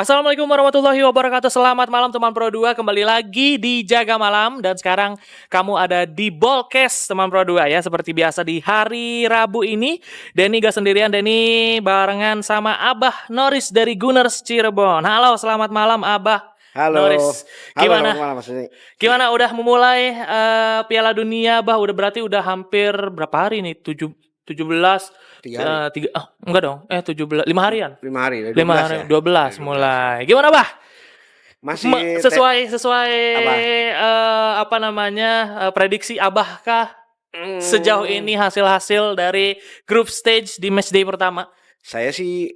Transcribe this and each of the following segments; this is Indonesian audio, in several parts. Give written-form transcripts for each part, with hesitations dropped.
Assalamualaikum warahmatullahi wabarakatuh. Selamat malam teman Pro 2. Kembali lagi di Jaga Malam. Dan sekarang kamu ada di Bolkes teman Pro 2 ya. Seperti biasa di hari Rabu ini, Denny gak sendirian. Denny barengan sama Abah Noris dari Gunners Cirebon. Halo, selamat malam Abah Halo, Noris. halo, Gimana? selamat malam Mas Denny. Gimana udah memulai Piala Dunia, Bah? Berarti udah hampir berapa hari nih? 17 3 hari. enggak dong. 17 5 harian. 5 hari, 5 12 hari, ya. 12 12 mulai. Gimana, Bah? Masih Sesuai apa? apa namanya prediksi Abah kah sejauh Hmm, ini hasil-hasil dari group stage di matchday pertama? Saya sih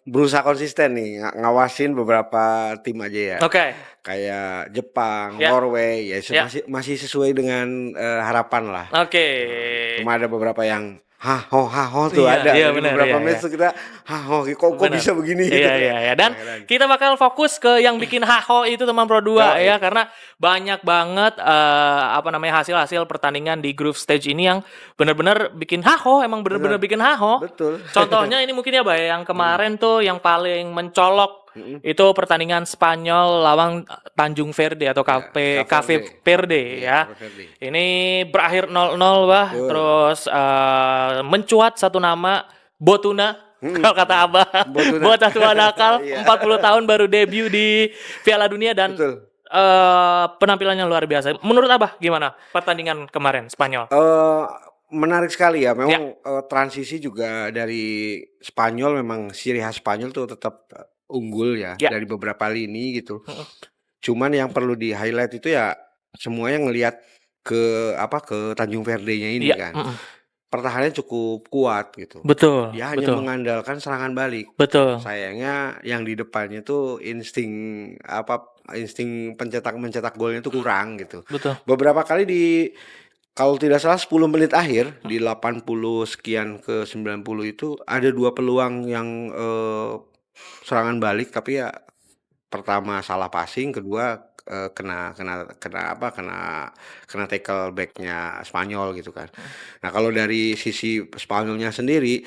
berusaha konsisten nih ngawasin beberapa tim aja ya. Oke. Kayak Jepang, Ya. Norway, ya Ya. masih sesuai dengan harapan lah. Oke. Cuma ada beberapa yang haho tuh Iya, ada iya, dari benar, beberapa iya, match iya. tuh kita haho kok Benar. bisa begini gitu. Iya, iya, iya. Dan kita bakal fokus ke yang bikin haho itu teman Pro 2 ya, karena banyak banget apa namanya hasil-hasil pertandingan di group stage ini yang benar-benar bikin haho, emang benar-benar bikin haho. Betul. Contohnya ini mungkin ya, Bay, yang kemarin tuh yang paling mencolok itu pertandingan Spanyol lawan Tanjung Verde atau Cafe Verde ya. Ini berakhir 0-0, Bah. Terus mencuat satu nama Botuna. Kalau kata Abah, bocah tua nakal, 40 tahun baru debut di Piala Dunia dan penampilannya luar biasa. Menurut Abah gimana pertandingan kemarin Spanyol? Menarik sekali ya. Memang transisi juga dari Spanyol, memang ciri khas Spanyol tuh tetap unggul ya dari beberapa lini gitu. Cuman yang perlu di highlight itu ya semuanya ngelihat ke Tanjung Verde-nya ini kan. Pertahanannya cukup kuat gitu. Betul. Dia hanya mengandalkan serangan balik. Betul. Sayangnya yang di depannya tuh insting mencetak golnya tuh kurang gitu. Betul. Beberapa kali kalau tidak salah 10 menit akhir di 80 sekian ke 90 itu ada 2 peluang yang serangan balik, tapi ya pertama salah passing, kedua kena tackle backnya Spanyol gitu kan. Nah kalau dari sisi Spanyolnya sendiri,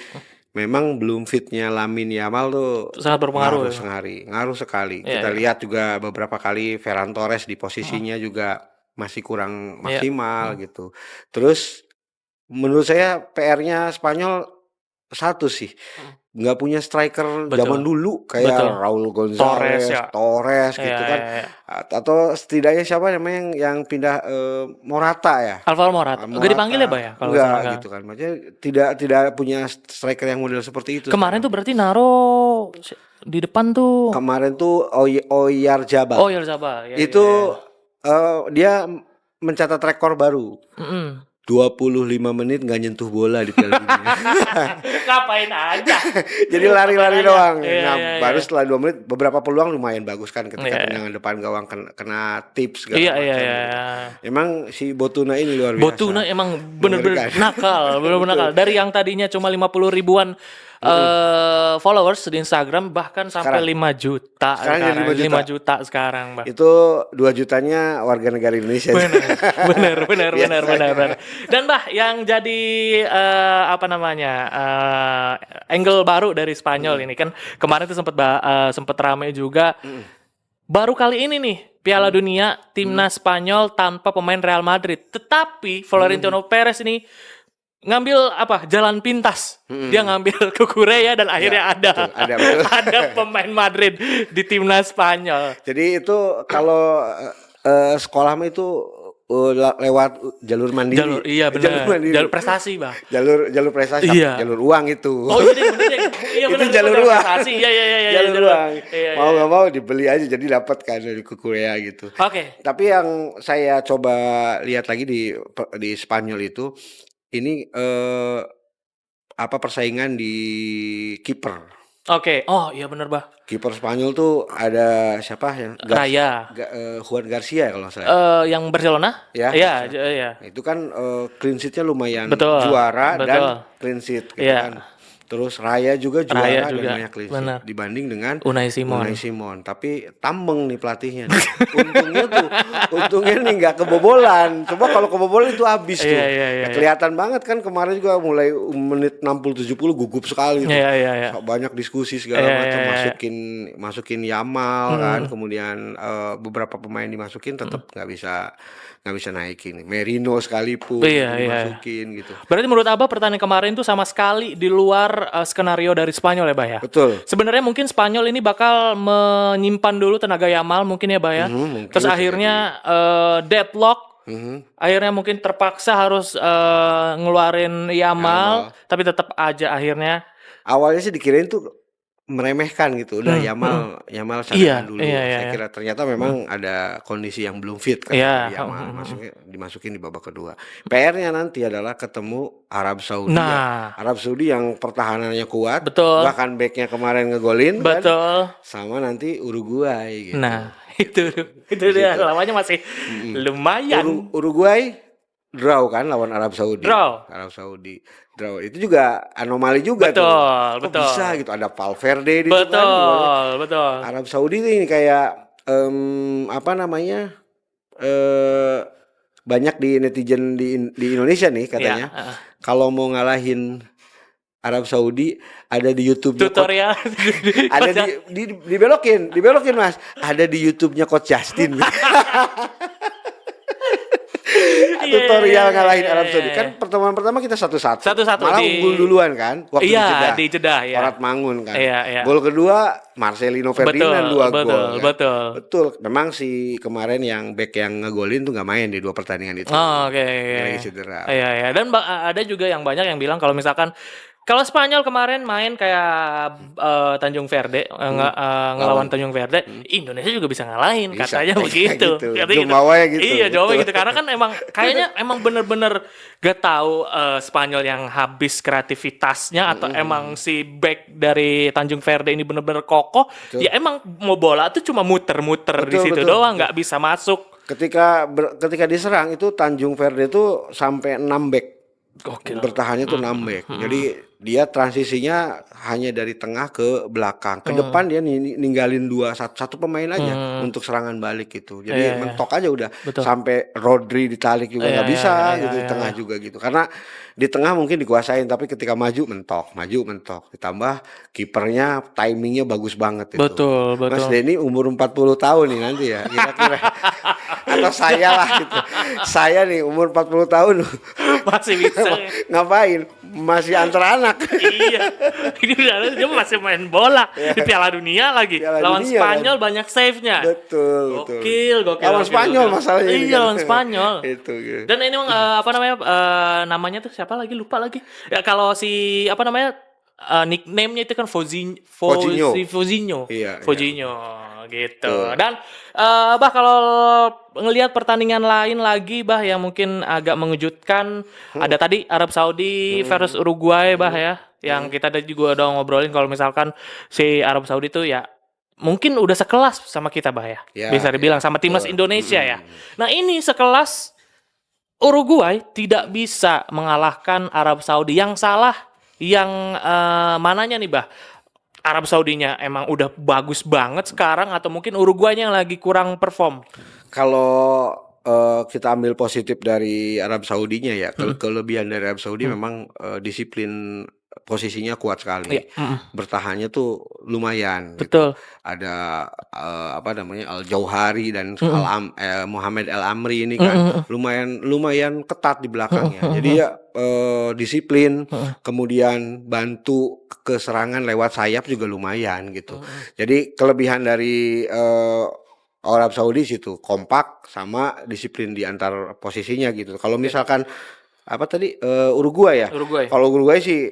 memang belum fitnya Lamine Yamal tuh sangat berpengaruh. Ngaruh sekali. Kita lihat juga beberapa kali Ferran Torres di posisinya juga masih kurang maksimal gitu. Terus menurut saya PR-nya Spanyol satu sih, nggak punya striker zaman dulu kayak Raul Gonzalez, Torres gitu kan. Atau setidaknya siapa namanya yang pindah Morata ya? Alvaro Morata. Gak dipanggil ya, Pak ya? Enggak gitu kan. Maksudnya tidak punya striker yang model seperti itu. Kemarin tuh berarti naro di depan tuh. Kemarin tuh Oyarzabal. Ya, itu dia mencatat rekor baru. 25 menit nggak nyentuh bola di Piala Dunia. Ngapain aja? Jadi lari-lari doang. Baru setelah 2 menit beberapa peluang lumayan bagus kan ketika tendangan depan gawang kena tips segala macam. Emang si Botuna ini luar biasa. Botuna emang bener-bener nakal, nakal. Dari yang tadinya cuma 50 ribuan followers di Instagram bahkan sampai 5 juta. Sekarang 5 juta sekarang, Bang. Itu 2 jutanya warga negara Indonesia. Bener. Dan Bah, yang jadi angle baru dari Spanyol ini kan kemarin tuh sempat rame juga. Baru kali ini nih Piala Dunia timnas Spanyol tanpa pemain Real Madrid. Tetapi Florentino Perez ini ngambil jalan pintas. Dia ngambil ke Korea dan akhirnya ada pemain Madrid di timnas Spanyol. Jadi itu kalau sekolah itu lewat jalur mandiri. Jalur prestasi, Bang. Jalur prestasi, jalur uang itu. Oh iya bener. Itu jalur uang. Prestasi. Iya. Jalur uang. Mau nggak mau dibeli aja jadi dapat kan dari Korea gitu. Oke. Tapi yang saya coba lihat lagi di Spanyol itu ini persaingan di kiper. Oke. Oh iya bener, Bah. Kiper Spanyol tuh ada siapa yang Juan Garcia kalau saya. Yang Barcelona? Ya. Iya. Itu kan clean sheet-nya lumayan juara dan clean sheet gitu kan. Terus Raya juga Raya juara dan juga, banyak clean sheet benar. dibanding dengan Unai Simon. Unai Simon. Tapi tambeng nih pelatihnya nih. Untungnya nih nggak kebobolan. Coba kalau kebobolan itu habis tuh. Ya kelihatan banget kan kemarin juga mulai menit 60-70 gugup sekali tuh. Banyak diskusi segala macam, masukin Yamal kan, kemudian beberapa pemain dimasukin tetap nggak bisa naikin. Merino sekalipun dimasukin gitu. Berarti menurut Abah pertandingan kemarin tuh sama sekali di luar skenario dari Spanyol ya, Bah ya? Betul. Sebenarnya mungkin Spanyol ini bakal menyimpan dulu tenaga Yamal mungkin ya, Bah ya. Terus akhirnya deadlock. Akhirnya mungkin terpaksa harus ngeluarin Yamal, tapi tetap aja akhirnya. Awalnya sih dikirain tuh meremehkan gitu, udah Yamal cadangan dulu. Saya kira ternyata memang ada kondisi yang belum fit kan Yamal, dimasukin di babak kedua. PR-nya nanti adalah ketemu Arab Saudi. Arab Saudi yang pertahanannya kuat, bahkan back-nya kemarin ngegolin kan, sama nanti Uruguay gitu. Nah, itu dia lawannya masih lumayan. Uruguay draw kan lawan Arab Saudi. Draw itu juga anomali juga tuh. Kok bisa gitu, ada Valverde di situ kan. Arab Saudi ini kayak banyak di netizen di Indonesia nih katanya. Kalau mau ngalahin Arab Saudi ada di YouTube tutorial. Ada dibelokin Mas. Ada di YouTube-nya Coach Justin. Tutorial ngalahin Arab Saudi kan pertemuan pertama kita 1-1 malah unggul duluan kan waktu di Jeddah Korat Mangun kan. Gol kedua Marcelino Ferdinand 2 gol kan? Betul memang si kemarin yang back yang ngegolin tuh nggak main di 2 pertandingan itu. Lagi cedera. Dan ada juga yang banyak yang bilang kalau misalkan kalau Spanyol kemarin main kayak Tanjung Verde ngelawan Tanjung Verde, Indonesia juga bisa ngalahin katanya begitu. Jumawa gitu. Iya, Jawa gitu. Karena kan kayaknya emang bener-bener gak tahu Spanyol yang habis kreativitasnya atau emang si back dari Tanjung Verde ini bener-bener kokoh. Ya emang mau bola tuh cuma muter-muter di situ doang, nggak bisa masuk. Ketika diserang itu Tanjung Verde itu sampai 6 back. Bertahannya tuh 6 back. Jadi dia transisinya hanya dari tengah ke belakang. Ke depan dia ninggalin satu pemain aja untuk serangan balik gitu. Jadi mentok aja udah. Sampai Rodri ditarik juga nggak bisa gitu di tengah juga gitu. Karena di tengah mungkin dikuasain tapi ketika maju mentok. Ditambah kipernya timingnya bagus banget itu. Betul. Mas Denny umur 40 tahun nih nanti ya kira-kira. Atau saya lah gitu. Saya nih umur 40 tahun masih bisa ngapain? Masih antar anak. Iya. Ini dia masih main bola di Piala Dunia lagi. Lawan Spanyol kan? Banyak save-nya. Betul. Gokil. Lawan Spanyol masalahnya. Iya, lawan Spanyol. Itu. Dan ini namanya tuh siapa lagi? Lupa lagi. Ya kalau si nickname-nya itu kan Fozinho. Iya. Gitu. Dan Bah kalau ngelihat pertandingan lain lagi Bah yang mungkin agak mengejutkan, ada tadi Arab Saudi versus Uruguay Bah ya, yang kita juga udah ngobrolin kalau misalkan si Arab Saudi tuh ya mungkin udah sekelas sama kita Bah ya. Bisa dibilang sama timnas Indonesia ya. Nah, ini sekelas Uruguay tidak bisa mengalahkan Arab Saudi. Yang salah yang mananya nih Bah? Arab Saudinya emang udah bagus banget sekarang atau mungkin Uruguay yang lagi kurang perform? Kalau kita ambil positif dari Arab Saudinya ya, kelebihan dari Arab Saudi memang disiplin posisinya kuat sekali. Bertahannya tuh lumayan. Betul. Gitu. Ada Al-Jauhari dan Mohamed El Amri ini kan lumayan ketat di belakangnya. Jadi ya disiplin, kemudian bantu ke serangan lewat sayap juga lumayan gitu. Jadi kelebihan dari Arab Saudi situ kompak sama disiplin di antar posisinya gitu. Kalau misalkan Uruguay ya. Kalau Uruguay sih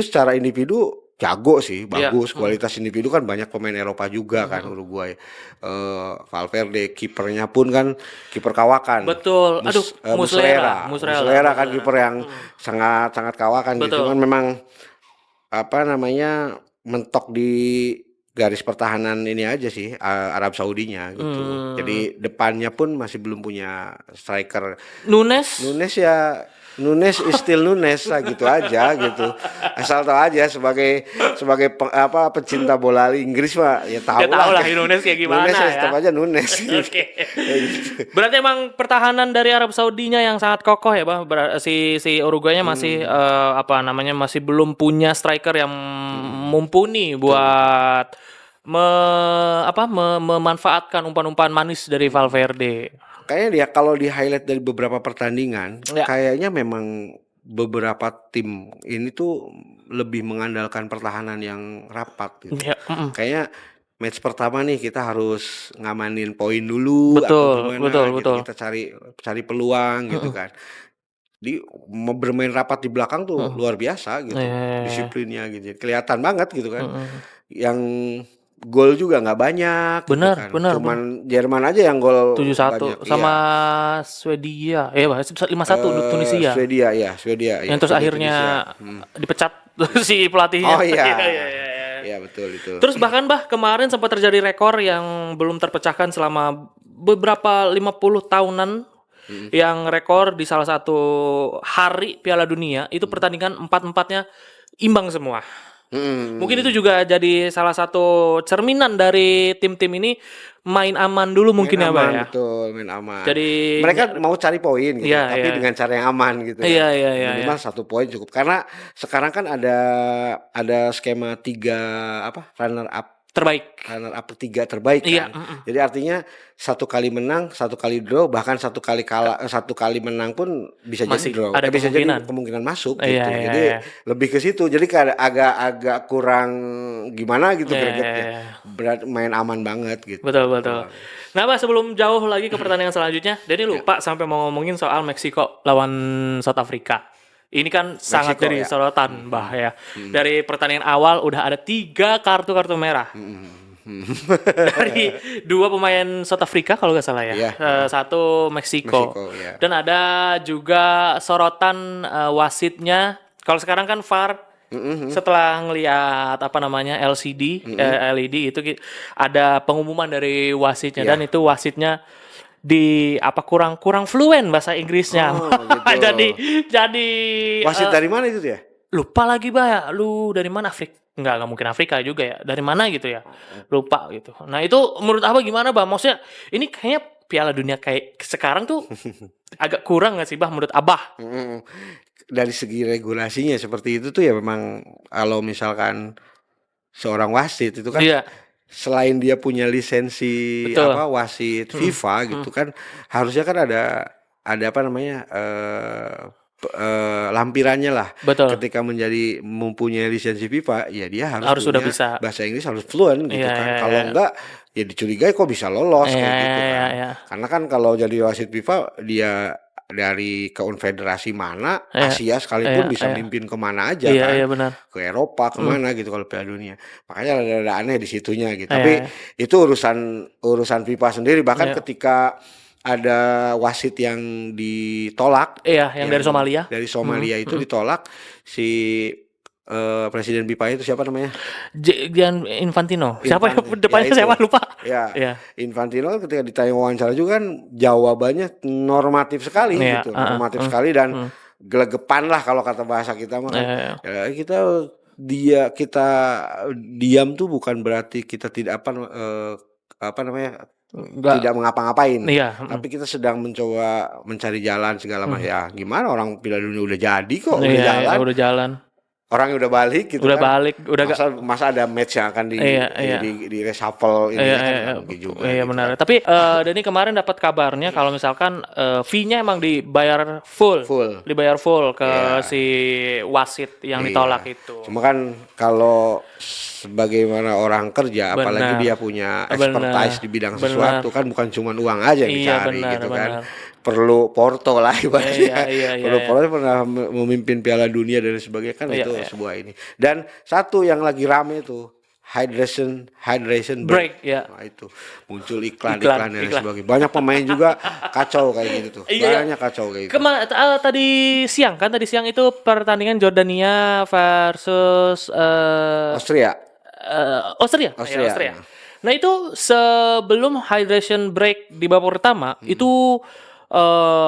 secara individu jago sih, bagus. Kualitas individu kan banyak pemain Eropa juga kan Uruguay. Valverde, kipernya pun kan kiper kawakan. Betul. Muslera kan kiper yang sangat kawakan gitu. Cuman memang mentok di garis pertahanan ini aja sih Arab Saudinya gitu. Jadi depannya pun masih belum punya striker. Nunes ya Nunes is still Nunes lah gitu aja gitu. Asal tahu aja sebagai pecinta bola Inggris mah ya tahu lah Nunes kayak gimana Nunes ya. tetap aja Nunes. Oke. Berarti emang pertahanan dari Arab Saudinya yang sangat kokoh ya, Bang. Si Uruguaynya masih masih belum punya striker yang mumpuni buat memanfaatkan umpan-umpan manis dari Valverde. Kayaknya dia kalau di highlight dari beberapa pertandingan, kayaknya memang beberapa tim ini tuh lebih mengandalkan pertahanan yang rapat gitu. Kayaknya match pertama nih kita harus ngamanin poin dulu atau gimana gitu. Kita cari peluang gitu kan. Bermain rapat di belakang tuh luar biasa gitu, disiplinnya gitu. Kelihatan banget gitu kan. Yang gol juga nggak banyak, benar, gitu kan. Benar. Cuman Jerman aja yang gol 7-1 sama Swedia, 5-1 Tunisia. Swedia. Yang terus akhirnya dipecat si pelatihnya. Oh iya. Iya betul itu. Terus bahkan kemarin sempat terjadi rekor yang belum terpecahkan selama beberapa 50 tahunan. Yang rekor di salah satu hari Piala Dunia itu pertandingan 4-4-nya imbang semua. Mungkin itu juga jadi salah satu cerminan dari tim-tim ini main aman dulu mungkin ya, Pak ya. Betul, main aman. Jadi mereka mau cari poin gitu, tapi dengan cara yang aman gitu. Iya. Minimal 1 poin cukup. Karena sekarang kan ada skema 3 runner up terbaik kan. Jadi artinya 1 kali menang, 1 kali draw, bahkan 1 kali kalah, 1 kali menang pun bisa jadi draw. Bisa jadi kemungkinan masuk gitu. Jadi lebih ke situ. Jadi agak kurang gimana gitu gregetnya. Berat main aman banget gitu. Betul. Nah, Pak, sebelum jauh lagi ke pertandingan selanjutnya, Denny lupa sampai mau ngomongin soal Meksiko lawan South Africa. Ini kan sangat jadi sorotan, Bah ya. Dari pertandingan awal udah ada 3 kartu merah. Dari 2 pemain South Africa kalau nggak salah ya. 1 Meksiko. Dan ada juga sorotan wasitnya. Kalau sekarang kan VAR setelah ngelihat LCD, LED itu ada pengumuman dari wasitnya dan itu wasitnya kurang fluen bahasa Inggrisnya. Gitu. jadi wasit dari mana itu dia? Lupa lagi, Bah. Lu dari mana? Enggak mungkin Afrika juga ya. Dari mana gitu ya? Lupa gitu. Nah, itu menurut Abah gimana, Bah? Maksudnya ini kayaknya Piala Dunia kayak sekarang tuh agak kurang enggak sih, Bah, menurut Abah? Dari segi regulasinya seperti itu tuh ya memang kalau misalkan seorang wasit itu kan selain dia punya lisensi wasit FIFA gitu kan, harusnya kan ada lampirannya lah. Ketika mempunyai lisensi FIFA, ya dia harus sudah bisa bahasa Inggris, harus fluent gitu kan. Kalau enggak ya dicurigai kok bisa lolos kayak gitu kan. Karena kan kalau jadi wasit FIFA dia dari konfederasi mana, Asia sekalipun bisa mimpin kemana aja kan, ke Eropa kemana gitu kalau Piala Dunia. Makanya ada aneh di situnya gitu. Tapi itu urusan FIFA sendiri. Bahkan ketika ada wasit yang ditolak, yang dari Somalia. Dari Somalia itu ditolak, si presiden FIFA itu siapa namanya? Gian Infantino. Siapa depannya saya lupa. Infantino ketika ditanya wawancara juga kan jawabannya normatif sekali gitu. Normatif sekali dan gelegepan lah kalau kata bahasa kita mah kan. Kita diam tuh bukan berarti kita tidak tidak mengapa-ngapain. Tapi kita sedang mencoba mencari jalan segala macam. Ya gimana, orang Piala Dunia udah jadi kok, udah jalan. Orangnya udah balik gitu masa ada match yang akan di reshuffle ini kan juga. Benar. Kan. Tapi Denny kemarin dapat kabarnya kalau misalkan fee-nya emang dibayar full ke si wasit yang ditolak itu. Cuma kan kalau sebagaimana orang kerja, apalagi dia punya expertise di bidang sesuatu kan, bukan cuma uang aja yang dicari gitu kan. Perlu Porto lah ibaratnya. Perlu Porto pernah memimpin Piala Dunia dan sebagainya kan, itu sebuah ini. Dan satu yang lagi rame tuh hydration break. Nah, itu muncul iklan dan sebagainya. Banyak pemain juga kacau kayak gitu tuh. Banyak kacau kayak gitu. Tadi siang itu pertandingan Jordania versus Austria. Nah, itu sebelum hydration break di babak pertama itu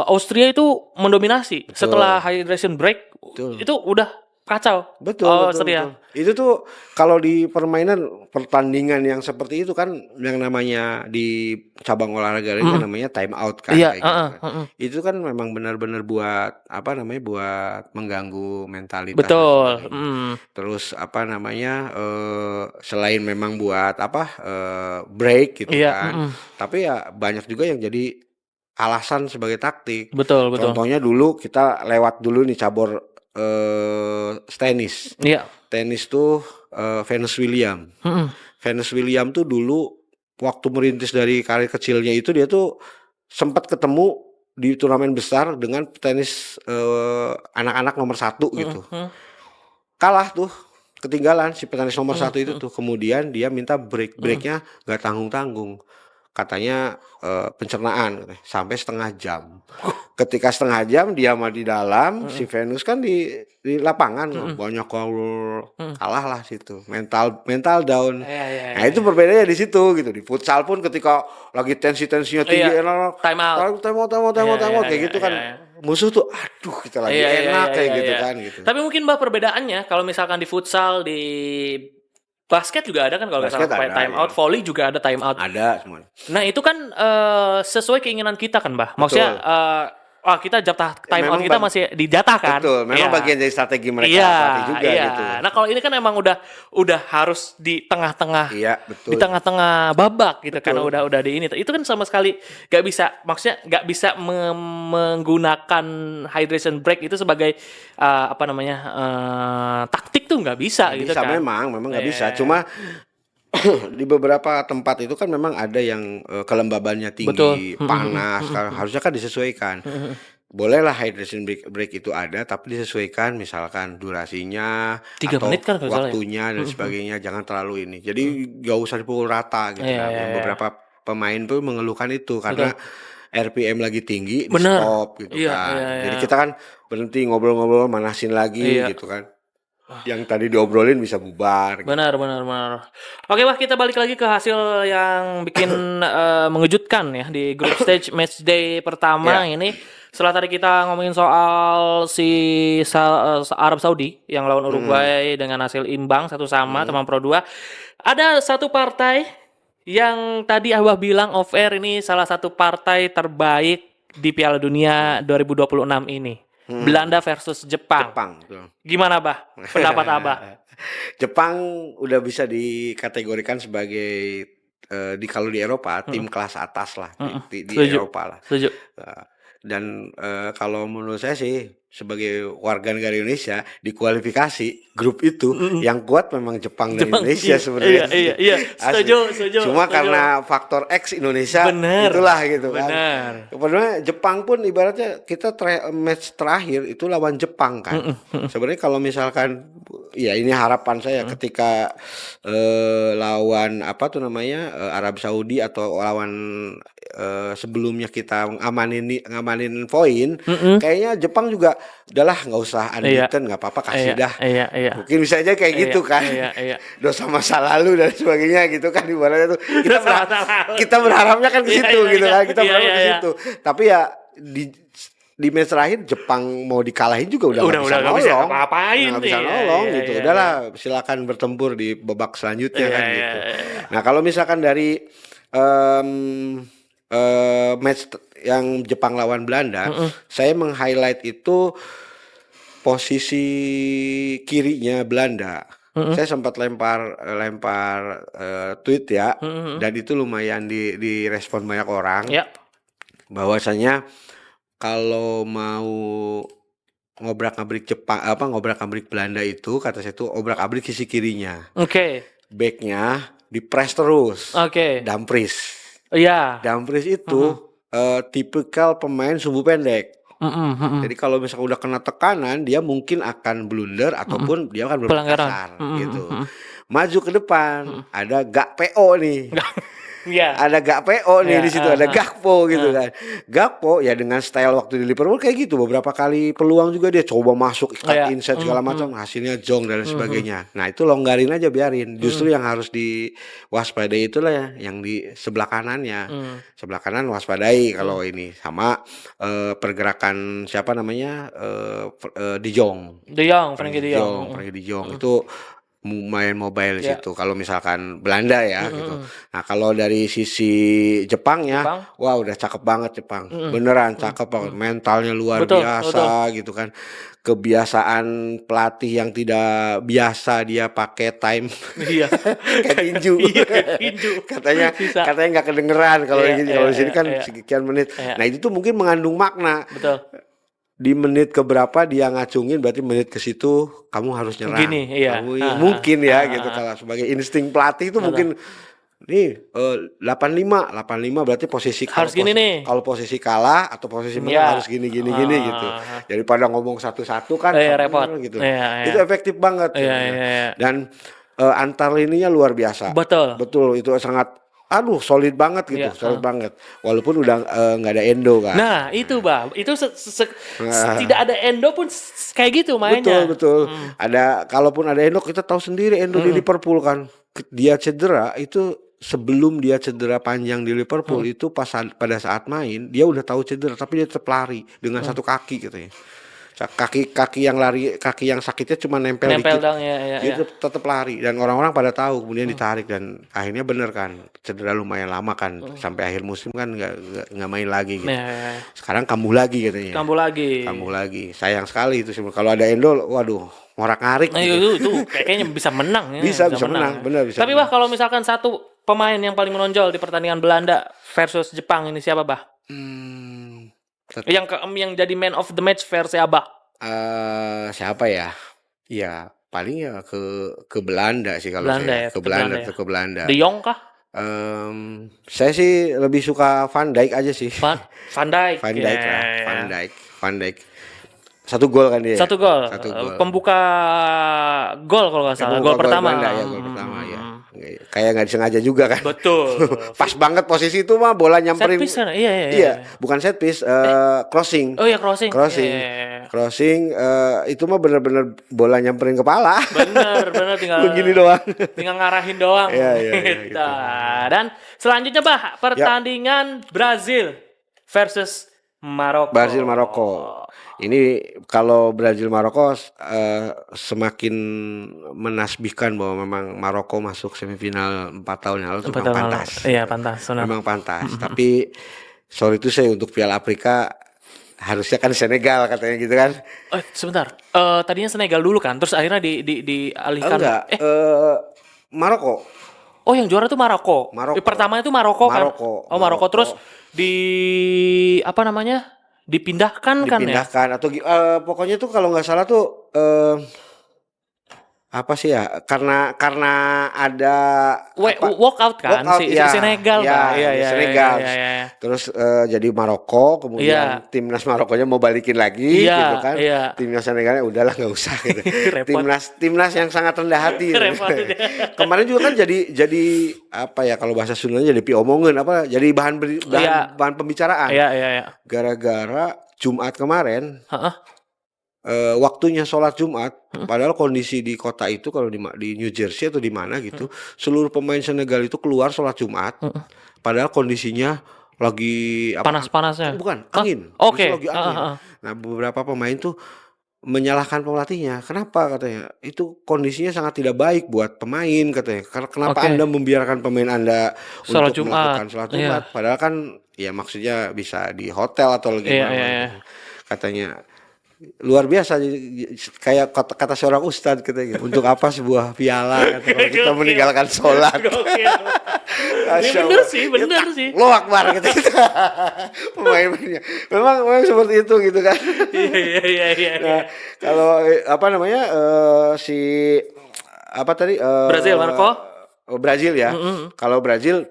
Austria itu mendominasi. Betul. Setelah hydration break itu udah kacau. Betul, Austria. Itu tuh kalau di pertandingan yang seperti itu kan yang namanya di cabang olahraga ini namanya time out kan, Iya, kayak gitu kan. Itu kan memang benar-benar buat apa namanya, buat mengganggu mentalitas dan betul. sebagainya. Terus apa namanya, selain memang buat apa, break gitu Iya, kan, tapi ya banyak juga yang jadi alasan sebagai taktik. betul. Contohnya dulu kita lewat dulu nih cabur tenis. Iya. Tenis tuh Venus Williams. Venus Williams tuh dulu waktu merintis dari karir kecilnya itu dia tuh sempat ketemu di turnamen besar dengan tenis anak-anak nomor 1 gitu. Kalah tuh, ketinggalan si petenis nomor 1 itu tuh. Kemudian dia minta breaknya gak tanggung-tanggung. Katanya pencernaan sampai setengah jam. Ketika setengah jam dia mah di dalam, si Venus kan di lapangan banyak kalah lah situ. Mental down. Nah, itu perbedaannya di situ gitu. Di futsal pun ketika lagi tensinya tinggi, time out kayak gitu kan. Musuh tuh aduh kita lagi enak kayak gitu kan gitu. Tapi mungkin Mbak perbedaannya kalau misalkan di futsal, di basket juga ada kan kalau nggak salah time out, volley juga ada time out. Ada semua. Nah itu kan sesuai keinginan kita kan, Mbak. Maksudnya kita jatah time out kita masih dijatah kan. Betul, memang bagian dari strategi mereka pelatih juga gitu. Nah kalau ini kan emang udah harus di tengah-tengah, betul. di tengah-tengah babak gitu. Karena udah di ini. Itu kan sama sekali nggak bisa, maksudnya nggak bisa menggunakan hydration break itu sebagai taktik tuh nggak bisa gitu kan. Memang nggak bisa. Cuma di beberapa tempat itu kan memang ada yang kelembabannya tinggi, panas, harusnya kan disesuaikan. Bolehlah hydration break itu ada, tapi disesuaikan misalkan durasinya 3 atau menit kan waktunya dan sebagainya, jangan terlalu ini. Jadi gak usah dipukul rata gitu. Beberapa pemain tuh mengeluhkan itu karena RPM lagi tinggi, di stop gitu kan. Jadi kita kan berhenti ngobrol-ngobrol, manasin lagi gitu kan. Yang tadi diobrolin bisa bubar. Benar. Oke, Wah, kita balik lagi ke hasil yang bikin mengejutkan ya di group stage match day pertama ini. Setelah tadi kita ngomongin soal Arab Saudi yang lawan Uruguay dengan hasil imbang 1-1 teman Pro 2. Ada satu partai yang tadi Abah bilang off air ini salah satu partai terbaik di Piala Dunia 2026 ini. Belanda versus Jepang. Gimana, Bah? Pendapat Abah? Jepang udah bisa dikategorikan sebagai kalau di Eropa tim kelas atas lah di Eropa lah. Setuju. Dan kalau menurut saya sih sebagai warga negara Indonesia di kualifikasi grup itu yang kuat memang Jepang dan Indonesia sebenarnya. Iya. Setuju. Cuma karena faktor X Indonesia itulah gitu kan. Padahal Jepang pun ibaratnya kita match terakhir itu lawan Jepang kan. Sebenarnya kalau misalkan ya ini harapan saya ketika lawan Arab Saudi atau lawan sebelumnya kita ngamanin poin, kayaknya Jepang juga udahlah nggak usah unbeaten, nggak apa-apa kasih dah. Mungkin bisa aja kayak gitu kan. Dosa masa lalu dan sebagainya gitu kan ibaratnya tuh. Kita berharapnya kan ke situ gitu kan. Kita berharap ke situ. Tapi ya di match terakhir Jepang mau dikalahin juga udah nggak bisa nolong gitu. Udahlah silakan bertempur di babak selanjutnya kan gitu. Nah kalau misalkan dari match yang Jepang lawan Belanda, saya meng-highlight itu posisi kirinya Belanda. Saya sempat lempar tweet ya, dan itu lumayan direspon banyak orang. Bahwasanya kalau mau ngobrak-abrik Belanda itu kata saya itu obrak-abrik sisi kirinya. Backnya dipres terus. Dumfries. Dumfries itu tipikal pemain sumbu pendek. Jadi kalau misalnya udah kena tekanan, dia mungkin akan blunder ataupun dia akan berpelanggaran gitu. Maju ke depan, ada Gak PO nih. Iya. Ada Gakpo nih Iya, di situ, ada Gakpo gitu kan. Gakpo ya dengan style waktu di Liverpool kayak gitu, beberapa kali peluang juga dia coba masuk cut Iya. inside segala macam, hasilnya jong dan sebagainya. Nah, itu longgarin aja biarin. Justru yang harus diwaspadai itulah yang di sebelah kanannya. Sebelah kanan waspadai kalau ini sama pergerakan siapa namanya? De Jong. De Jong, Frenkie De Jong. Frenkie De Jong itu main mobile di Ya. situ. Kalau misalkan Belanda ya gitu. Nah, kalau dari sisi Jepangnya, wah udah cakep banget Jepang. Beneran cakep banget. Mentalnya luar biasa gitu kan. Kebiasaan pelatih yang tidak biasa dia pakai time. Iya. Kayak tinju. katanya nggak kedengeran kalau kalau di sini kan sekian menit. Nah, itu tuh mungkin mengandung makna. Betul. Di menit keberapa dia ngacungin berarti menit ke situ kamu harus nyerang. Gini, iya. Mungkin ya gitu kalau sebagai insting pelatih itu mungkin nih 85 berarti posisi harus gini nih. Kalau posisi kalah atau posisi menang harus gini gitu. Daripada ngomong satu-satu kan repot gitu. Itu efektif banget. Dan antar lininya luar biasa. Betul itu sangat solid banget gitu, solid banget. Walaupun udah nggak ada Endo kan. Nah, itu Bah, itu tidak ada Endo pun kayak gitu mainnya. Betul. Kalaupun ada Endo kita tahu sendiri Endo di Liverpool kan. Dia cedera itu sebelum dia cedera panjang di Liverpool itu pada saat main dia udah tahu cedera tapi dia tetap lari dengan satu kaki gitu ya. Kaki yang sakitnya cuma nempel dikit. Dia tetap lari dan orang-orang pada tahu kemudian ditarik dan akhirnya bener kan cedera lumayan lama kan sampai akhir musim kan nggak main lagi gitu. Sekarang kambuh lagi katanya. Kambuh lagi. Sayang sekali itu kalau ada Endo, waduh ngorak-ngarik. Itu kayaknya bisa menang ya. Bisa menang, benar bisa. Tapi Bah kalau misalkan satu pemain yang paling menonjol di pertandingan Belanda versus Jepang ini siapa Bah? Yang jadi man of the match versi Abah. Siapa ya? Ya paling ya ke Belanda sih kalau saya. Ke Belanda. De Jong kah? Saya sih lebih suka Van Dijk aja sih. Van Dijk. Van Dijk. Satu gol kan dia. Satu gol. Pembuka gol kalau nggak salah. Gol pertama. Gol pertama ya. Kayak nggak disengaja juga kan. Betul. Pas banget posisi itu mah bola nyamperin. Set piece kan? Iya. Bukan set piece, crossing. Oh iya crossing. Crossing itu mah bener-bener bola nyamperin kepala. Bener tinggal begini doang. Tinggal ngarahin doang. Iya, gitu. Dan selanjutnya Bah, pertandingan Brazil versus Maroko. Ini kalau Brazil Maroko semakin menasbihkan bahwa memang Maroko masuk semifinal 4 tahun yang lalu itu memang pantas. Iya, pantas. Memang pantas. Tapi sorry itu saya untuk Piala Afrika harusnya kan Senegal katanya gitu kan. Sebentar. Tadinya Senegal dulu kan, terus akhirnya dialihkan. Enggak. Maroko. Oh, yang juara tuh Maroko. Pertama itu Maroko kan. Maroko terus dipindahkan kan ya? Atau pokoknya tuh kalau nggak salah tuh apa sih ya? Karena ada walkout kan si Senegal kan. Senegal. Terus jadi Maroko, kemudian timnas Marokonya mau balikin lagi gitu kan. Timnas Senegalnya udahlah nggak usah gitu. timnas yang sangat rendah hati. Kemarin juga kan jadi apa ya kalau bahasa Sundanya jadi piomongan jadi bahan pembicaraan. Gara-gara Jumat kemarin. Waktunya sholat Jumat, padahal kondisi di kota itu kalau di New Jersey atau di mana gitu, seluruh pemain Senegal itu keluar sholat Jumat, padahal kondisinya lagi panas-panasnya, bukan angin, lagi angin. Nah beberapa pemain tuh menyalahkan pelatihnya, kenapa katanya? Itu kondisinya sangat tidak baik buat pemain katanya. Kenapa Anda membiarkan pemain Anda untuk melakukan sholat Jumat? Padahal kan ya maksudnya bisa di hotel atau lagi mana katanya. Luar biasa kayak kata seorang ustadz katanya untuk apa sebuah piala kalau kita meninggalkan sholat. Bener sih Lo akbar gitu. Pemain-pemainnya memang seperti itu gitu kan. Iya. Nah, kalau Brazil ya. Kalau Brazil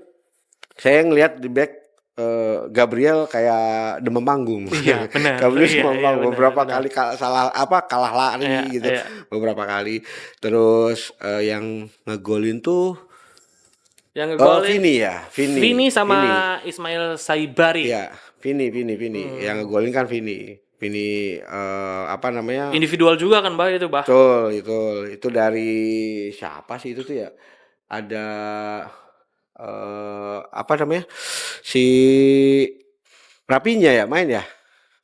saya ngelihat di back Gabriel kayak demam panggung. Iya, benar. Gabriel demam panggung beberapa kali kalah lari gitu. Beberapa kali. Terus yang ngegolin tuh Yang Oh, ngegolin Vini ya, Vini sama Vini. Ismail Saibari. Iya, Vini. Yang ngegolin kan Vini. Vini apa namanya? Individual juga kan, Bah, itu, Bah. Betul, itu dari siapa sih itu tuh ya? Ada apa namanya? Si Rapinya ya main ya?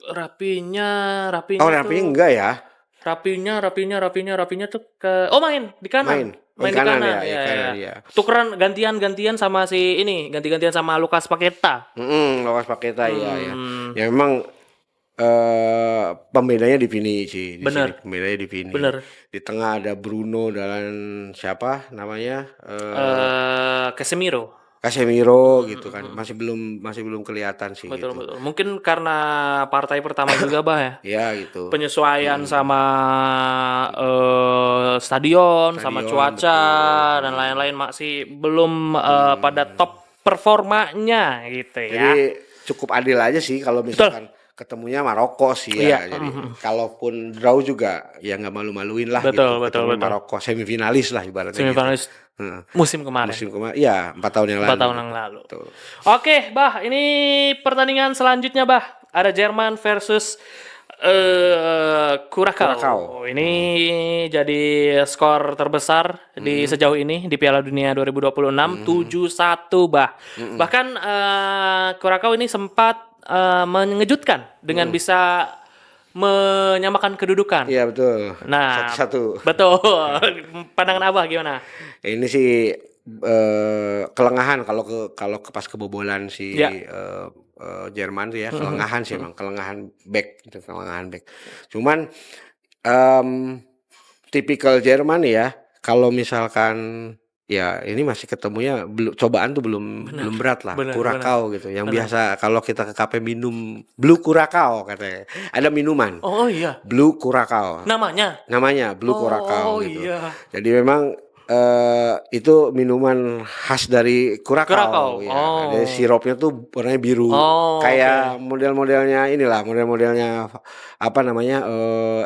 Rapinya Oh, Rapinya Rapinya tuh enggak ya? Rapinya tuh main di kanan. Main Main di kanan kanan, ya, ya, ya. kanan ya. Tukeran gantian-gantian sama si ini, ganti-gantian sama Lukas Paqueta. Lokas Paketa ya. Hmm, Ya memang pembedanya di Vini sih, di sini bener, pembedanya di Vini. bener. Di tengah ada Bruno dan siapa namanya? Casemiro. Casemiro gitu kan. Hmm, Masih belum kelihatan sih betul, gitu. betul. Mungkin karena partai pertama juga, Bah, ya. Ya gitu. Penyesuaian sama stadion, sama Stadion cuaca betul. dan lain-lain masih belum pada Hmm. top performanya gitu Jadi ya. cukup adil aja sih kalau Betul. misalkan ketemunya Maroko sih Iya. ya. Jadi kalaupun draw juga ya nggak malu-maluin lah Betul, gitu. betul, Ketemu betul. Maroko semifinalis lah ibaratnya gitu. Semifinalis Heeh. musim kemarin. Musim kemarin, ya 4 tahun yang 4 lalu. tahun yang lalu. Betul. Oke, Bah, ini pertandingan selanjutnya, Bah. Ada Jerman versus Curacao. Curacao. Ini jadi skor terbesar di sejauh ini di Piala Dunia 2026, 7-1, Bah. Bahkan Curacao ini sempat mengejutkan dengan bisa menyamakan kedudukan. Iya betul. Nah, Satu-satu. betul. Pandangan Abah gimana? Ini sih kelengahan kalau pas kebobolan si Ya. Jerman tuh ya, kelengahan sih emang, kelengahan back gitu, kelengahan back. Cuman tipikal Jerman ya, kalau misalkan ya ini masih ketemunya cobaan tuh belum berat lah, bener, Curacao gitu. Yang biasa kalau kita ke kafe minum Blue Curacao katanya. Ada minuman Oh iya, Blue Curacao. namanya. Namanya Blue Curacao Oh gitu. iya. Jadi memang itu minuman khas dari Curacao. Curacao ya. Oh. Ada sirupnya tuh warnanya biru. Oh, Kayak model-modelnya inilah, model-modelnya apa namanya?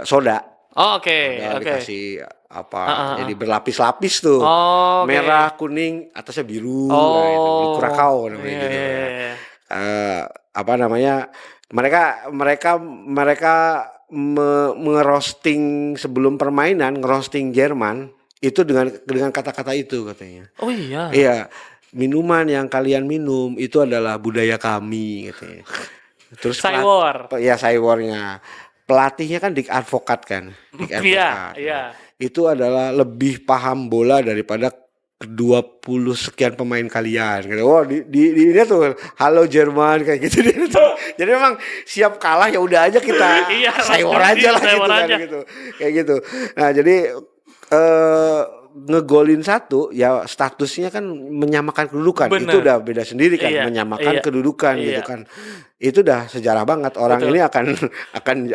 Soda. Oh, oke, Udah oke. dikasih apa? Heeh, Jadi berlapis-lapis tuh. Oh, oke. Merah, kuning, atasnya biru. Nah, itu Blue Oh, Curacao namanya iya, gitu iya, ya. iya. Apa namanya? Mereka ngerosting sebelum permainan, ngerosting Jerman itu dengan kata-kata itu katanya. Oh iya. Iya, minuman yang kalian minum itu adalah budaya kami katanya. Terus Cywar. ya Cywarnya. Pelatihnya kan Dick Advokat kan. Dick Iya, Advokat. iya. Itu adalah lebih paham bola daripada 20 sekian pemain kalian gitu. Oh di ini tuh halo Jerman kayak gitu dia tuh. Jadi memang siap kalah ya udah aja kita Iya, Cywar aja lah gitu Cywar kan aja. gitu. Kayak gitu. Nah, jadi ngegolin satu ya statusnya kan menyamakan kedudukan. Bener. Itu udah beda sendiri kan, Iya, menyamakan iya, kedudukan iya. gitu kan. Itu udah sejarah banget. Orang Betul. ini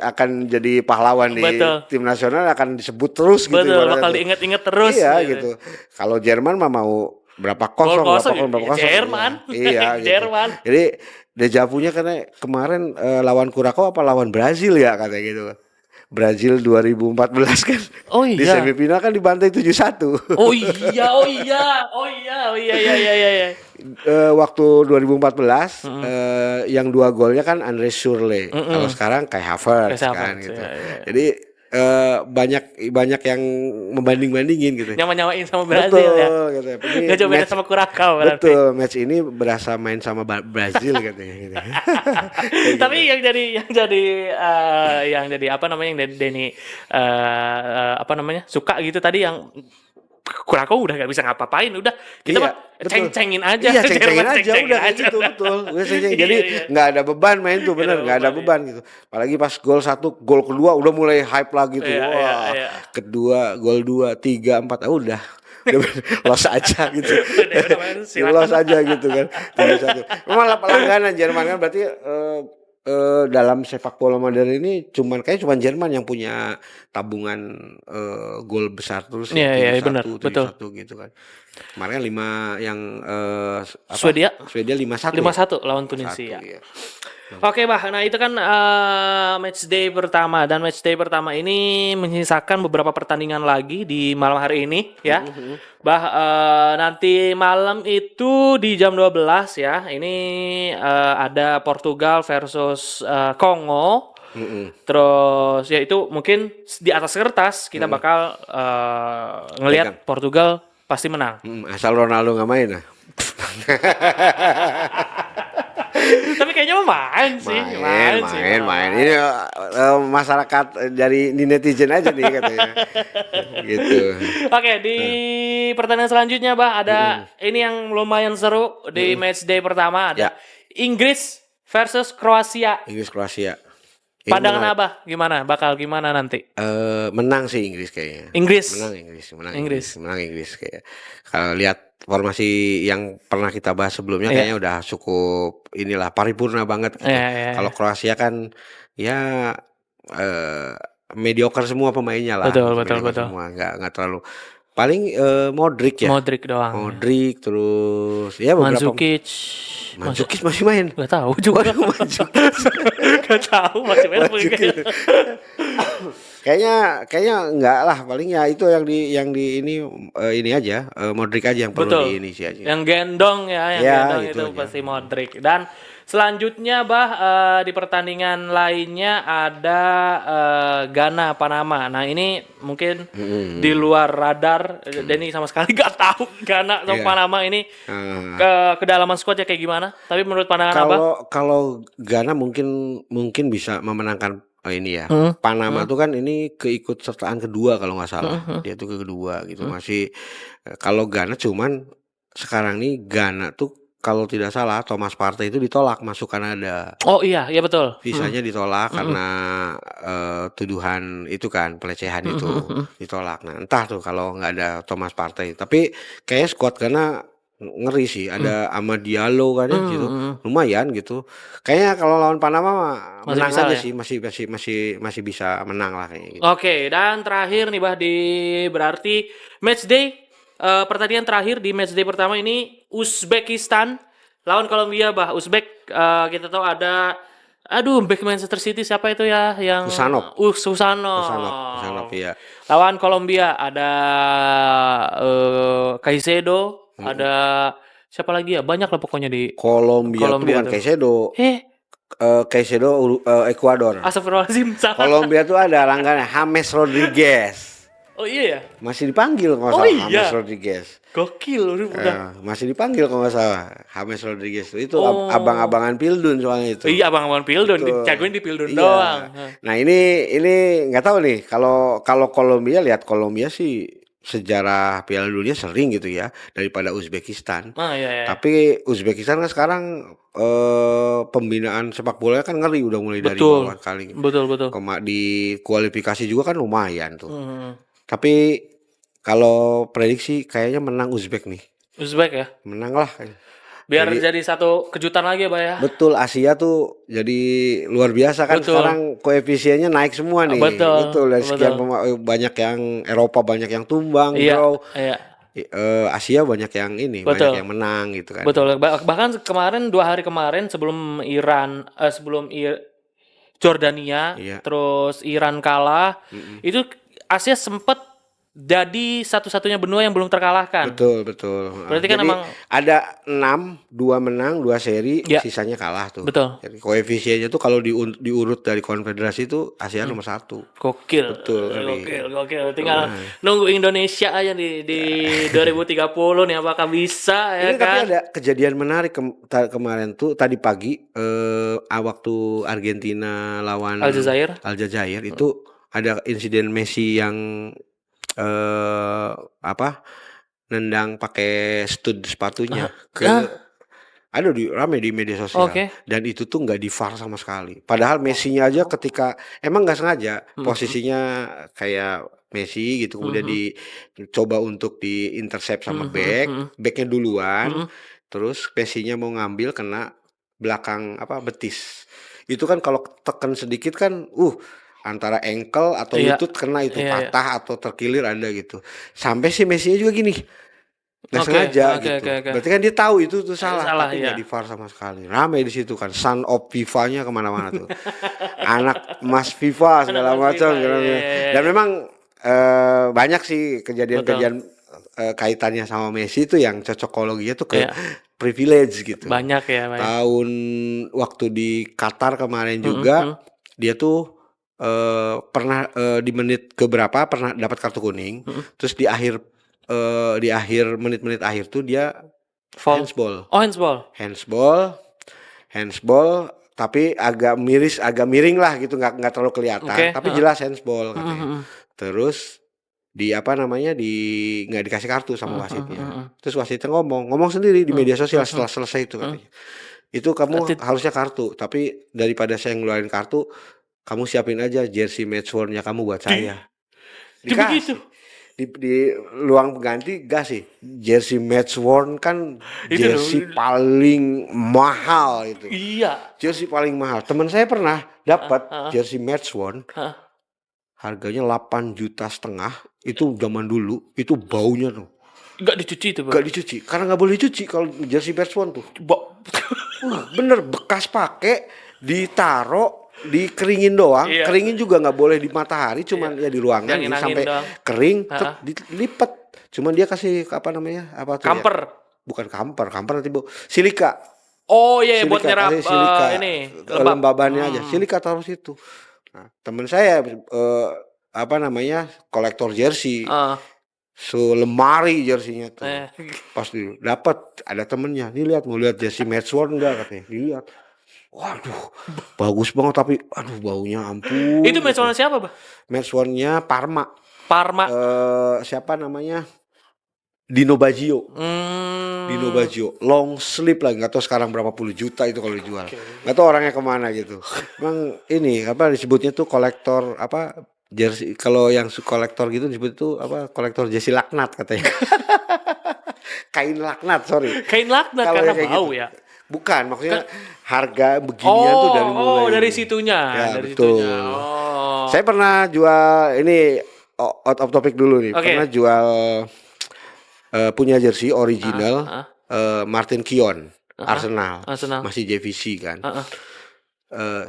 akan jadi pahlawan di Betul. tim nasional, akan disebut terus gitu Betul, ibaratnya bakal tuh. diinget-inget terus. Iya gitu. Kalau Jerman mah mau berapa kosong, berapa kosong. Jerman. Iya gitu. Jerman. Jadi dejavunya karena kemarin lawan Curacao apa lawan Brazil ya katanya gitu. Brazil 2014 kan. Oh Di iya. semifinal kan dibantai 7-1. Oh iya. Waktu 2014 yang 2 golnya kan Andre Schürrle. Kalau sekarang Kai Havertz Kai kan Havertz, gitu. iya. Jadi banyak yang membanding-bandingin gitu. Nyama-nyamain sama Brazil ya. Gitu. Ini Gak jauh beda sama Curacao berarti. betul, match ini berasa main sama Brazil katanya gitu. Tapi yang jadi apa namanya yang Denny apa namanya suka gitu tadi yang Curacao udah gak bisa ngapa-apain, udah kita Iya, mah betul. ceng-cengin aja. Iya, ceng-cengin Jerman aja ceng-cengin udah kayak aja, gitu udah. betul. Udah ceng-cengin. Iya, Jadi iya. nggak ada beban main tuh bener, nggak ada beban gitu. Apalagi pas gol 1, gol kedua udah mulai hype lagi tuh. Iya, Wah, iya. kedua, gol 2, 3, 4 udah los aja gitu. Udah, silakan. Los aja gitu kan. 3-1. Memang langganan Jerman kan berarti dalam sepak bola modern ini cuman Jerman yang punya tabungan gol besar terus ya, Iya, benar, 7-1 betul. gitu kan. Kemarin 5 yang Swedia 5-1 5-1 lawan Tunisia. Iya. Oke, Bah. Nah, itu kan match day pertama, dan match day pertama ini menyisakan beberapa pertandingan lagi di malam hari ini ya. Nanti malam itu di jam 12 ya. Ini ada Portugal versus Kongo. Terus ya itu mungkin di atas kertas kita bakal ngelihat Portugal pasti menang. Asal Ronaldo nggak main lah. Tapi kayaknya main sih. Main. Ini masyarakat dari di netizen aja nih katanya. Gitu. Oke, di pertandingan selanjutnya, ada ini yang lumayan seru di match day pertama ada Inggris versus Kroasia. Inggris Kroasia. Pandangan Abah gimana? Bakal gimana nanti? Menang sih Inggris kayaknya. Menang Inggris kayak. Kalau lihat formasi yang pernah kita bahas sebelumnya kayaknya udah cukup inilah paripurna banget gitu. Kalau Kroasia kan ya mediocre semua pemainnya lah. Betul. Semua nggak terlalu. Paling Modric ya. Modric doang. Modric terus ya beberapa. Mandzukic masih main. Gak tahu juga. Gak tahu masih main. Kayaknya enggak lah, paling ya itu yang di ini aja Modric aja yang perlu di ini sih aja. Yang gendong ya, gendong itu aja. Pasti Modric. Dan selanjutnya di pertandingan lainnya ada Ghana Panama. Nah, ini mungkin di luar radar Denny sama sekali gak tahu Ghana sama Panama ini kedalaman skuadnya kayak gimana. Tapi menurut pandangan Abah? Kalau Ghana mungkin bisa memenangkan ini ya. Panama tuh kan ini keikutsertaan kedua kalau nggak salah. Dia tuh kedua gitu. Masih kalau Ghana cuman sekarang nih Ghana tuh kalau tidak salah Thomas Partey itu ditolak masuk Kanada. Oh iya betul. Visanya ditolak karena tuduhan itu kan pelecehan itu ditolak. Nah entah tuh kalau nggak ada Thomas Partey. Tapi kayaknya squad Ghana ngeri sih. Ada Amad Diallo kan gitu. Lumayan gitu. Kayaknya kalau lawan Panama menang aja sih. Masih bisa menang lah kayaknya gitu. Oke, dan terakhir nih berarti match day. Pertandingan terakhir di matchday pertama ini Uzbekistan lawan Kolombia. Uzbek kita tahu ada back Manchester City siapa itu ya yang Susanov ya. Lawan Kolombia ada Caicedo, ada siapa lagi ya? Banyak lah pokoknya di Kolombia bukan Caicedo. Caicedo Ekuador. Astagfirullahaladzim. Kolombia tuh ada langganan James Rodriguez. Oh iya ya? Masih dipanggil kalau nggak salah James Rodriguez. Gokil udah. Masih dipanggil kalau nggak salah James Rodriguez itu abang-abangan Pildun soalnya itu. Iya abang-abangan Pildun, jagoin di Pildun doang. Nah ini nggak tahu nih kalau Kolombia, lihat Kolombia sih sejarah Piala Dunia sering gitu ya daripada Uzbekistan. Iya. Tapi Uzbekistan kan sekarang pembinaan sepak bola kan ngeri udah mulai dari bawah kali. Betul. Di kualifikasi juga kan lumayan tuh. Tapi kalau prediksi kayaknya menang Uzbek nih. Uzbek ya? Menang lah. Biar jadi satu kejutan lagi ya. Betul, Asia tuh jadi luar biasa kan. Sekarang koefisiennya naik semua nih. Betul. Dari sekian banyak yang Eropa banyak yang tumbang, bro. Iya. Asia banyak yang banyak yang menang gitu kan. Betul. Bahkan kemarin 2 hari kemarin sebelum Jordania, terus Iran kalah, itu Asia sempat jadi satu-satunya benua yang belum terkalahkan. Betul. Berarti kan emang ada 6, 2 menang, 2 seri, sisanya kalah tuh. Betul. Jadi koefisiennya tuh kalau diurut dari konfederasi itu Asia nomor 1. Gokil. Betul. Gokil. Tinggal nunggu Indonesia aja di 2030 nih apakah bisa ya ini kan. Tapi ada kejadian menarik kemarin tuh tadi pagi waktu Argentina lawan Aljazair itu ada insiden Messi yang nendang pakai stud sepatunya rame di media sosial. Dan itu tuh nggak di VAR sama sekali. Padahal Messi-nya aja ketika emang nggak sengaja posisinya kayak Messi gitu, kemudian dicoba untuk diintercept sama backnya duluan, terus Messi-nya mau ngambil kena belakang betis. Itu kan kalau tekan sedikit kan antara ankle atau lutut kena itu patah atau terkilir ada gitu. Sampai si Messi juga gini. Nggak sengaja gitu. Berarti kan dia tahu itu tuh salah tapi nggak di VAR sama sekali. Ramai di situ kan. Son of FIFA-nya kemana-mana tuh. Anak emas FIFA segala macam. Dan memang banyak sih kejadian-kejadian kaitannya sama Messi itu yang cocokologinya tuh ke privilege gitu. Banyak ya, banyak. Tahun waktu di Qatar kemarin juga dia tuh pernah di menit keberapa pernah dapat kartu kuning, terus di akhir menit-menit akhir tuh dia handsball. Oh, Handsball, tapi agak miring lah gitu, nggak terlalu kelihatan, tapi jelas handsball katanya. Terus nggak dikasih kartu sama wasitnya. Terus wasitnya ngomong sendiri di media sosial setelah selesai itu katanya. Itu kamu harusnya kartu, tapi daripada saya ngeluarin kartu, kamu siapin aja jersey match worn-nya kamu buat saya. Dikasih. Di ruang pengganti gak sih jersey match worn kan jersey paling mahal itu. Iya. Jersey paling mahal. Teman saya pernah dapat jersey match worn. Harganya 8,5 juta. Itu zaman dulu, itu baunya tuh. Gak dicuci itu, Bang? Gak dicuci, karena gak boleh dicuci kalau jersey match worn tuh. Bener, bekas pakai, ditaro, dikeringin doang. Keringin juga nggak boleh di matahari, cuman ya di ruangan ini sampai kering, dilipat. Cuman dia kasih apa tuh? Kamper. Ya? Bukan kamper nanti silika. Oh iya, buat nyerap silika, ini lembabannya aja. Silika taruh situ. Nah, temen saya kolektor jersey. Selemari jersinya tuh. Pas dapat ada temennya, nih mau lihat jersey match worn enggak katanya. Dilihat. Waduh, bagus banget tapi aduh baunya ampun. Itu match worn siapa, Bah? Match worn-nya Parma. Siapa namanya? Dino Baggio. Dino Baggio, long sleeve lah, nggak tahu sekarang berapa puluh juta itu kalau dijual. Nggak tahu orangnya kemana gitu. Emang ini disebutnya tuh kolektor jersey, kalau yang kolektor gitu disebut itu kolektor jersey laknat katanya. Kain laknat, sorry. Kain laknat karena bau gitu. Ya. Bukan, maksudnya harga beginian tuh dari mulai. Oh, dari situnya. Ya, dari betul. Situnya. Saya pernah jual ini out of topic dulu nih. Pernah jual punya jersey original Martin Keown, Arsenal. Masih JVC kan.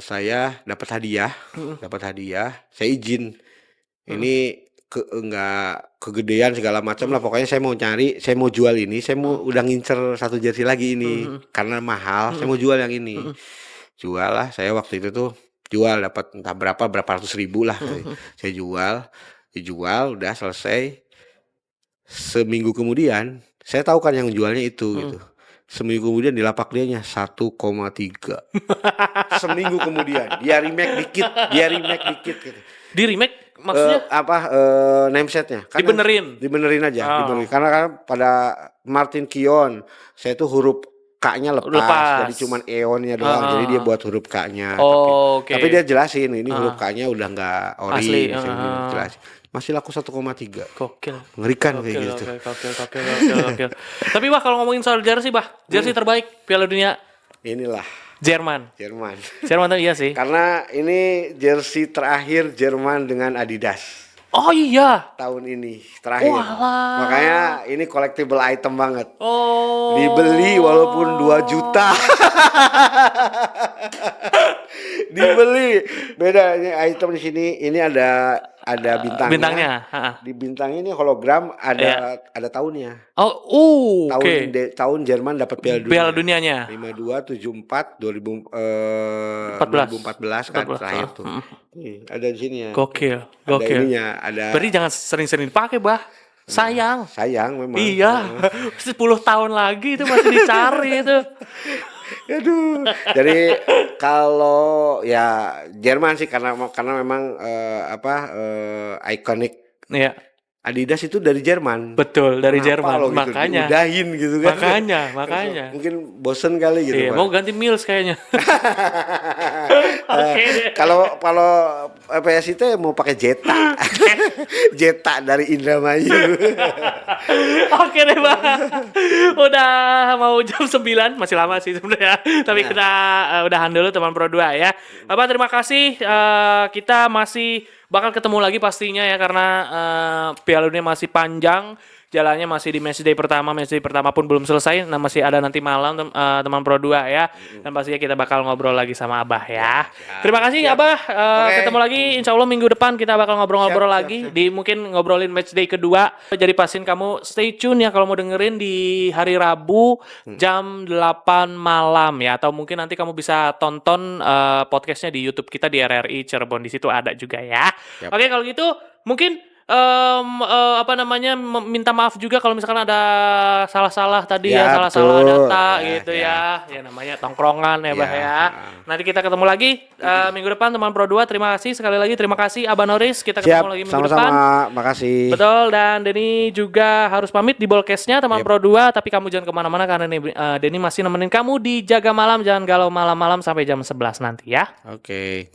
Saya dapat hadiah, saya izin. Ini nggak kegedean segala macam lah, pokoknya saya mau jual ini, saya mau udah ngincer satu jersey lagi ini karena mahal, saya mau jual yang ini. Jual lah, saya waktu itu tuh dapat entah berapa ratus ribu lah. Saya dijual, udah selesai. Seminggu kemudian, saya tahu kan yang jualnya itu gitu. Seminggu kemudian di lapak dianya 1,3. Seminggu kemudian dia remake dikit gitu. Di remake maksudnya? Name setnya kan dibenerin aja. Karena kan pada Martin Keown saya tuh huruf K-nya lepas, jadi cuman E-nya doang. Jadi dia buat huruf K-nya. Tapi dia jelasin ini huruf K-nya udah nggak ori. Jelasin. Masih laku 1,3. Gokil. Mengerikan kayak gitu. Gokil. Tapi Bah, kalau ngomongin soal jersey, jersey terbaik Piala Dunia inilah Jerman tuh iya sih. Karena ini jersey terakhir Jerman dengan Adidas. Oh iya. Tahun ini terakhir. Makanya ini collectible item banget. Dibeli walaupun 2 juta. Dibeli. Beda ini item di sini. Ini ada bintangnya. Di bintangnya ini hologram ada tahunnya. Tahun Jerman dapat Piala Dunianya. 52, 74, 2014 kan terakhir tuh. Ada di sini ya. Gokil. Ada ininya, Berarti jangan sering-sering dipakai, Bah. Sayang memang. Iya. 10 tahun lagi itu masih dicari itu. Aduh. Jadi kalau ya Jerman sih karena memang ikonik. Iya. Adidas itu dari Jerman. Betul, dari Jerman. Gitu, makanya. Diudahin gitu kan. Makanya. Mungkin bosen kali gitu. Iya, mau ganti Mills kayaknya. Kalau PS itu mau pakai Jeta. Jeta dari Indramayu. Oke deh, Bang. Udah mau jam 9, masih lama sih sebenarnya. Tapi kita udahan dulu teman Pro 2 ya. Bapak terima kasih. Kita masih bakal ketemu lagi pastinya ya karena Piala Dunia masih panjang. jalannya masih di match day pertama pun belum selesai. Nah, masih ada nanti malam teman Pro 2 ya. Dan pastinya kita bakal ngobrol lagi sama Abah ya. Terima kasih Abah. Ketemu lagi insya Allah minggu depan kita bakal ngobrol-ngobrol lagi di mungkin ngobrolin match day kedua. Jadi pastiin kamu stay tune ya kalau mau dengerin di hari Rabu jam 8 malam ya, atau mungkin nanti kamu bisa tonton podcastnya di YouTube kita di RRI Cirebon, di situ ada juga ya. Oke, kalau gitu mungkin minta maaf juga kalau misalkan ada salah-salah tadi ya, salah-salah data gitu ya namanya tongkrongan ya Bah ya. Nanti kita ketemu lagi minggu depan teman Pro 2. Terima kasih sekali lagi, terima kasih Abah Noris, kita ketemu lagi minggu depan. Makasih. Betul, dan Denny juga harus pamit di Bolkesnya teman Pro 2, tapi kamu jangan kemana-mana karena Denny masih nemenin kamu di Jaga Malam, jangan galau malam-malam sampai jam 11 nanti ya. Oke.